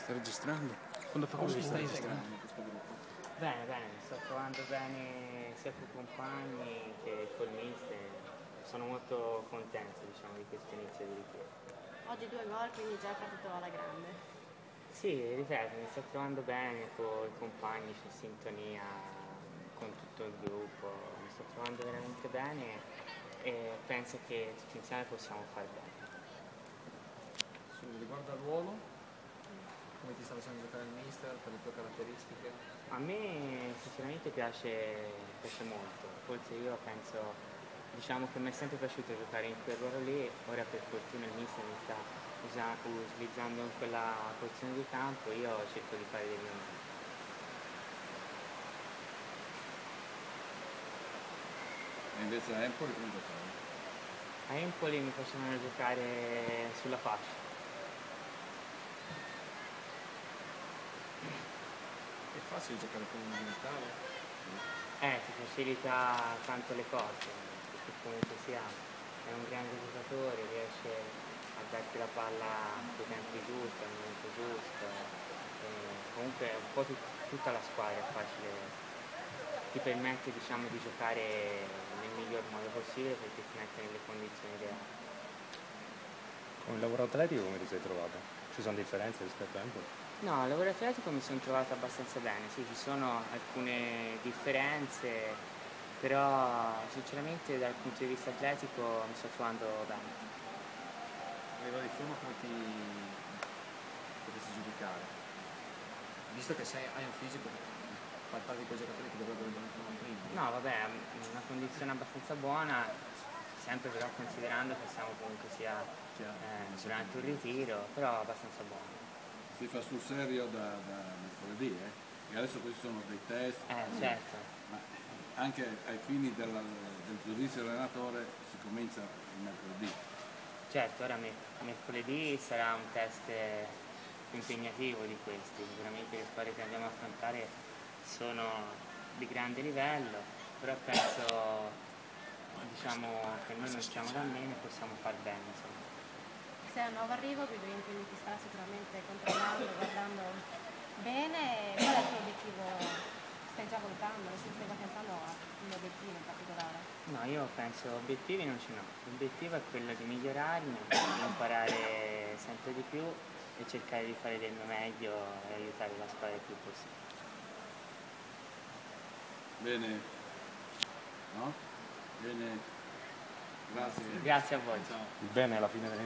Sta registrando? Quando fa così sta registrando? Bene, bene, mi sto trovando bene sia con i compagni che col mister. Sono molto contento, diciamo, di questo inizio di ripresa. Oggi 2 gol, quindi già è partito alla grande. Sì, ripeto, mi sto trovando bene con i compagni, c'è sintonia con tutto il gruppo, mi sto trovando veramente bene e penso che tutti insieme possiamo far bene. Riguardo al ruolo, come ti sta facendo giocare il mister per le tue caratteristiche? A me sinceramente piace molto, forse io penso, diciamo che mi è sempre piaciuto giocare in quel ruolo lì, ora per fortuna il mister mi sta utilizzando in quella posizione di campo, io cerco di fare del mio meglio. E invece a Empoli come giocavi? A Empoli mi facevano giocare sulla fascia. È facile giocare con un orientale? Ti facilita tanto le cose, perché comunque sia è un grande giocatore, riesce a darti la palla nei tempi giusti, al momento giusto. Comunque un po' tutta la squadra è facile, ti permette diciamo di giocare nel miglior modo possibile perché ti mette nelle condizioni ideali. Con il lavoro atletico come ti sei trovato? Ci sono differenze rispetto a Empoli? No, al lavoro atletico mi sono trovato abbastanza bene, sì, ci sono alcune differenze, però sinceramente dal punto di vista atletico mi sto trovando bene. A livello di forma come ti potresti giudicare? Visto che hai un fisico, fai parte di quei giocatori che dovrebbero diventare un primo. No, vabbè, una condizione abbastanza buona, sempre però considerando che siamo comunque sia durante un ritiro, però abbastanza buono. Si fa sul serio da mercoledì, E adesso questi sono dei test. Certo. Ma anche ai fini del giudizio dell'allenatore si comincia il mercoledì. Certo, ora mercoledì sarà un test più impegnativo di questi, sicuramente le squadre che andiamo a affrontare sono di grande livello, però penso diciamo, che noi non siamo da meno e possiamo far bene. Insomma. Sei un nuovo arrivo, quindi ti starà sicuramente controllando, guardando bene. Qual è il tuo obiettivo? Stai già valutando, stai già pensando a un obiettivo in particolare? No, io penso obiettivi non ce n'ho, l'obiettivo è quello di migliorarmi, di imparare sempre di più e cercare di fare del mio meglio e aiutare la squadra il più possibile. Bene, no? Bene, grazie. Grazie a voi. Ciao. Il bene è la fine delle